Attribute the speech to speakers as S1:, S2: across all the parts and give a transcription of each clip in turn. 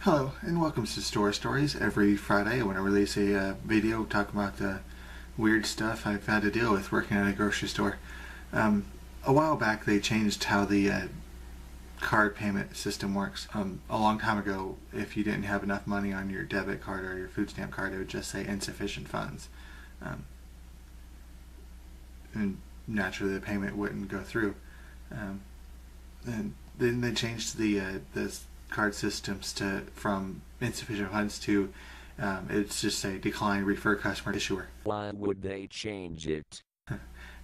S1: Hello, and welcome to Store Stories. Every Friday I want to release a video talking about the weird stuff I've had to deal with working at a grocery store. A while back they changed how the card payment system works. A long time ago, if you didn't have enough money on your debit card or your food stamp card, it would just say insufficient funds. And naturally the payment wouldn't go through. And then they changed the card systems from insufficient funds to it's just say decline, refer customer to issuer.
S2: Why would they change it?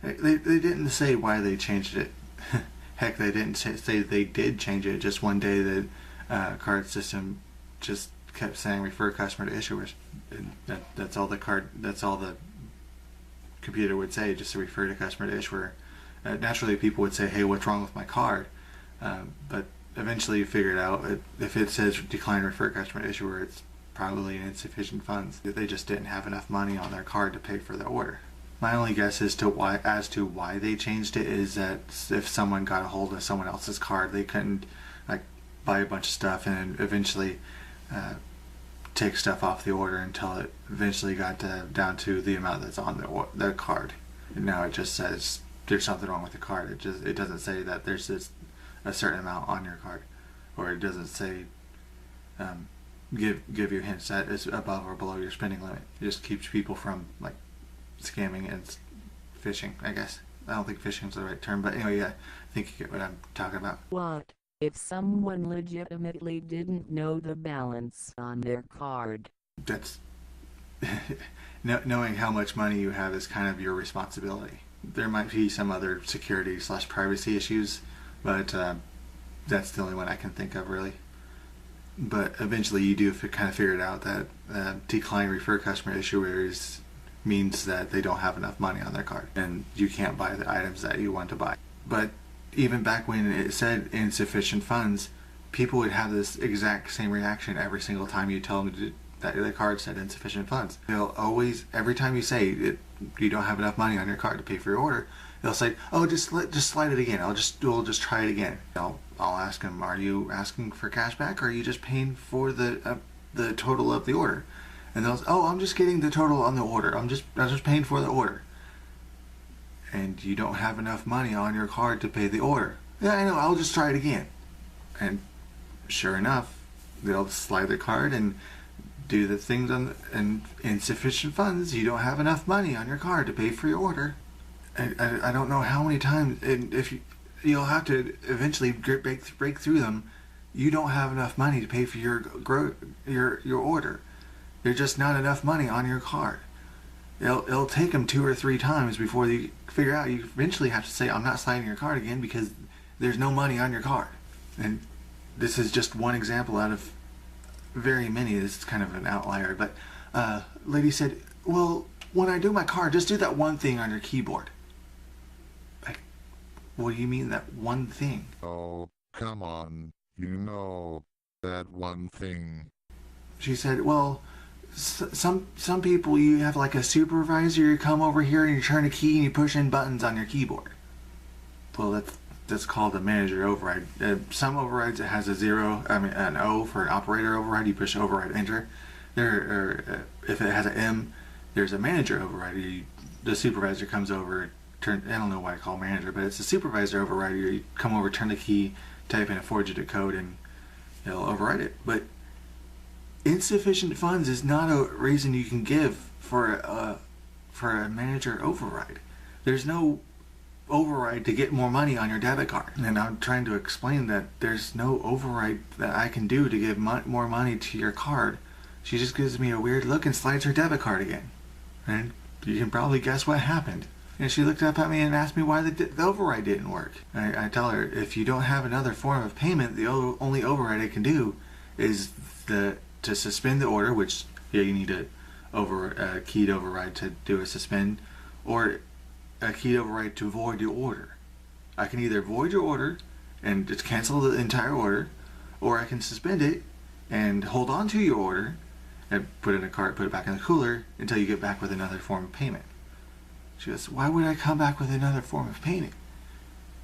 S1: They didn't say why they changed it. Heck, they didn't say they did change it. Just one day the card system just kept saying refer customer to issuers. And that's all the computer would say, just to refer to customer to issuer. Naturally people would say, hey, what's wrong with my card? But eventually you figure it out. If it says decline, refer customer to issuer, it's probably insufficient funds. They just didn't have enough money on their card to pay for the order. My only guess as to why they changed it is that if someone got a hold of someone else's card, they couldn't buy a bunch of stuff and eventually take stuff off the order until it eventually got down to the amount that's on the card. And now it just says there's something wrong with the card. It doesn't say that there's a certain amount on your card, or it doesn't say give you hints that it's above or below your spending limit. It just keeps people from scamming and phishing, I guess. I don't think phishing is the right term, but anyway, yeah, I think you get what I'm talking about.
S2: What if someone legitimately didn't know the balance on their card?
S1: That's knowing how much money you have is kind of your responsibility. There might be some other security/privacy issues, but that's the only one I can think of, really. But eventually you do kind of figure it out that decline, refer customer issuers means that they don't have enough money on their card and you can't buy the items that you want to buy. But even back when it said insufficient funds, people would have this exact same reaction every single time you tell them that the card said insufficient funds. They'll always, every time you say you don't have enough money on your card to pay for your order, they'll say, oh, just slide it again. We'll just try it again. I'll ask them, are you asking for cash back, or are you just paying for the total of the order? And they'll say, oh, I'm just getting the total on the order. I'm just paying for the order. And you don't have enough money on your card to pay the order. Yeah, I know. I'll just try it again. And sure enough, they'll slide the card and do the things and insufficient funds. You don't have enough money on your card to pay for your order. I don't know how many times, and if you'll have to eventually break through them. You don't have enough money to pay for your order. There's just not enough money on your card. It'll take them 2 or 3 times before you figure out. You eventually have to say, I'm not sliding your card again because there's no money on your card. And this is just one example out of very many. This is kind of an outlier, but lady said, well, when I do my card, just do that one thing on your keyboard. What do you mean, that one thing?
S3: Oh, come on. You know, that one thing.
S1: She said, well, some people, you have like a supervisor, you come over here and you turn a key and you push in buttons on your keyboard. Well, that's called a manager override. Some overrides, it has an O for an operator override. You push override enter. If it has an M, there's a manager override. The supervisor comes over, I don't know why I call manager, but it's a supervisor override. You come over, turn the key, type in a 4-digit code, and it'll override it. But insufficient funds is not a reason you can give for a manager override. There's no override to get more money on your debit card. And I'm trying to explain that there's no override that I can do to give more money to your card. She just gives me a weird look and slides her debit card again. And you can probably guess what happened. And she looked up at me and asked me why the override didn't work. I tell her, if you don't have another form of payment, the only override I can do is to suspend the order, which you need a keyed override to do a suspend, or a keyed override to void your order. I can either void your order and just cancel the entire order, or I can suspend it and hold on to your order and put it in a cart, put it back in the cooler until you get back with another form of payment. She goes, why would I come back with another form of payment?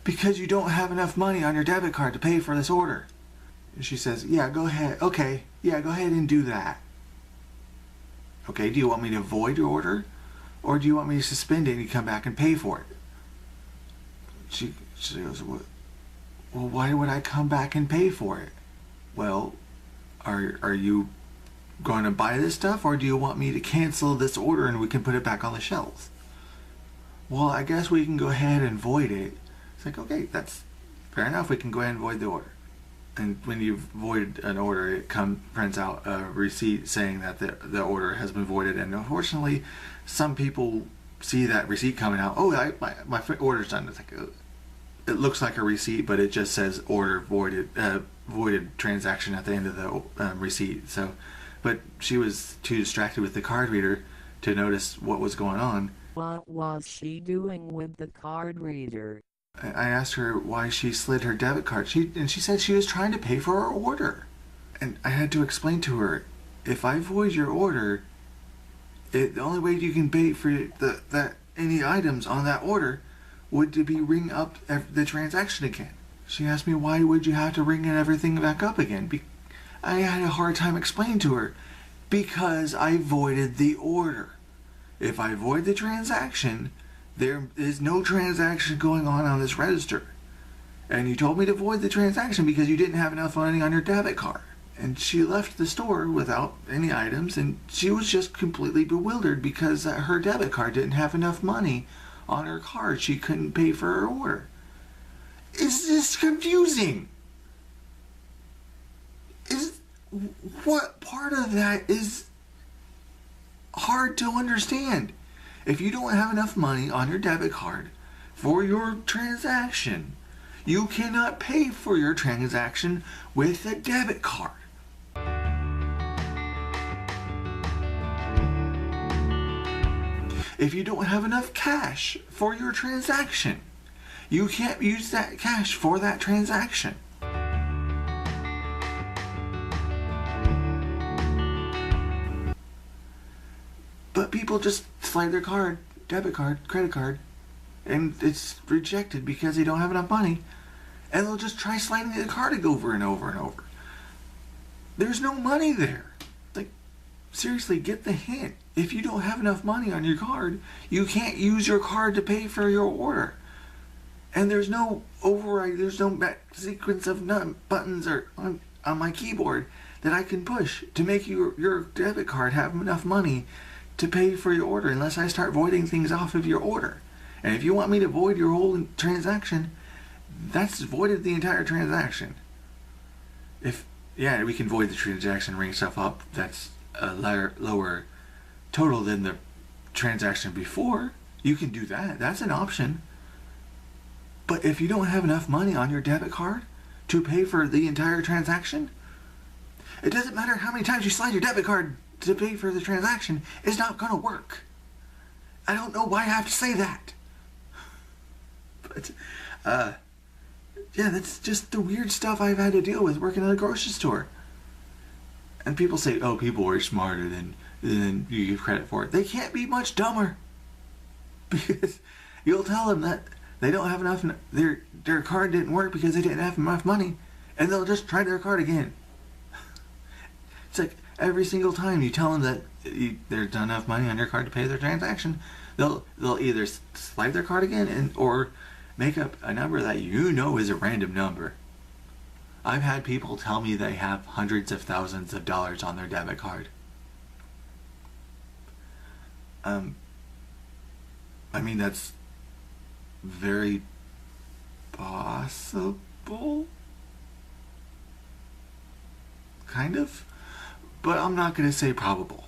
S1: Because you don't have enough money on your debit card to pay for this order. And she says, yeah, go ahead. Okay, yeah, go ahead and do that. Okay, do you want me to void your order? Or do you want me to suspend it and you come back and pay for it? She goes, well, why would I come back and pay for it? Well, are you going to buy this stuff, or do you want me to cancel this order and we can put it back on the shelves? Well, I guess we can go ahead and void it. It's like, okay, that's fair enough. We can go ahead and void the order. And when you void an order, it prints out a receipt saying that the order has been voided. And unfortunately, some people see that receipt coming out. Oh, my order's done. It's like it looks like a receipt, but it just says order voided, voided transaction at the end of the receipt. So, but she was too distracted with the card reader to notice what was going on.
S2: What was she doing with the card reader?
S1: I asked her why she slid her debit card. She said she was trying to pay for her order. And I had to explain to her, if I void your order, the only way you can pay for any items on that order would to be ring up the transaction again. She asked me, why would you have to ring everything back up again? I had a hard time explaining to her, because I voided the order. If I void the transaction, there is no transaction going on this register. And you told me to void the transaction because you didn't have enough money on your debit card. And she left the store without any items, and she was just completely bewildered because her debit card didn't have enough money on her card. She couldn't pay for her order. Is this confusing? What part of that is hard to understand? If you don't have enough money on your debit card for your transaction, you cannot pay for your transaction with a debit card. If you don't have enough cash for your transaction, you can't use that cash for that transaction. But people just slide their card, debit card, credit card, and it's rejected because they don't have enough money. And they'll just try sliding the card over and over and over. There's no money there. Like, seriously, get the hint. If you don't have enough money on your card, you can't use your card to pay for your order. And there's no override, there's no sequence of buttons or on my keyboard that I can push to make your debit card have enough money to pay for your order, unless I start voiding things off of your order. And if you want me to void your whole transaction, that's voided the entire transaction. We can void the transaction, ring stuff up. That's a lower total than the transaction before. You can do that. That's an option. But if you don't have enough money on your debit card to pay for the entire transaction, it doesn't matter how many times you slide your debit card to pay for the transaction, it's not going to work. I don't know why I have to say that. But, that's just the weird stuff I've had to deal with working at a grocery store. And people say, oh, people are smarter than you give credit for it. They can't be much dumber. Because you'll tell them that they don't have enough, their card didn't work because they didn't have enough money, and they'll just try their card again. It's like every single time you tell them that there's not enough money on your card to pay their transaction, they'll either slide their card again or make up a number that you know is a random number. I've had people tell me they have hundreds of thousands of dollars on their debit card. That's very possible. Kind of. But I'm not going to say probable.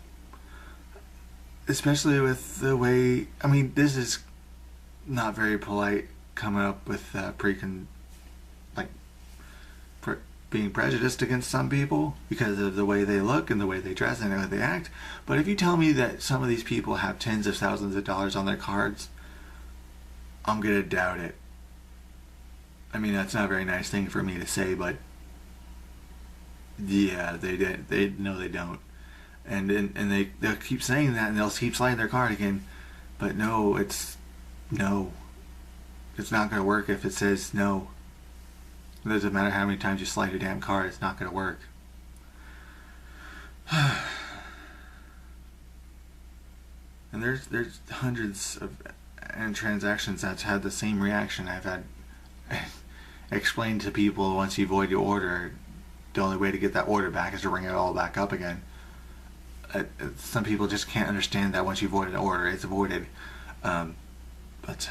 S1: Especially with the way, this is not very polite coming up with being prejudiced against some people because of the way they look and the way they dress and the way they act. But if you tell me that some of these people have tens of thousands of dollars on their cards, I'm going to doubt it. That's not a very nice thing for me to say, but yeah, they did. They don't. And they'll keep saying that, and they'll keep sliding their card again. But no. It's not going to work if it says no. It doesn't matter how many times you slide your damn card, it's not going to work. And there's hundreds of transactions that's had the same reaction. I've had explained to people, once you void your order, the only way to get that order back is to ring it all back up again. Some people just can't understand that once you void an order, it's voided. But I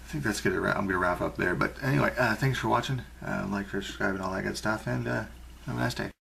S1: think that's good. I'm gonna wrap up there. But anyway, thanks for watching. Like, subscribe, and all that good stuff. And have a nice day.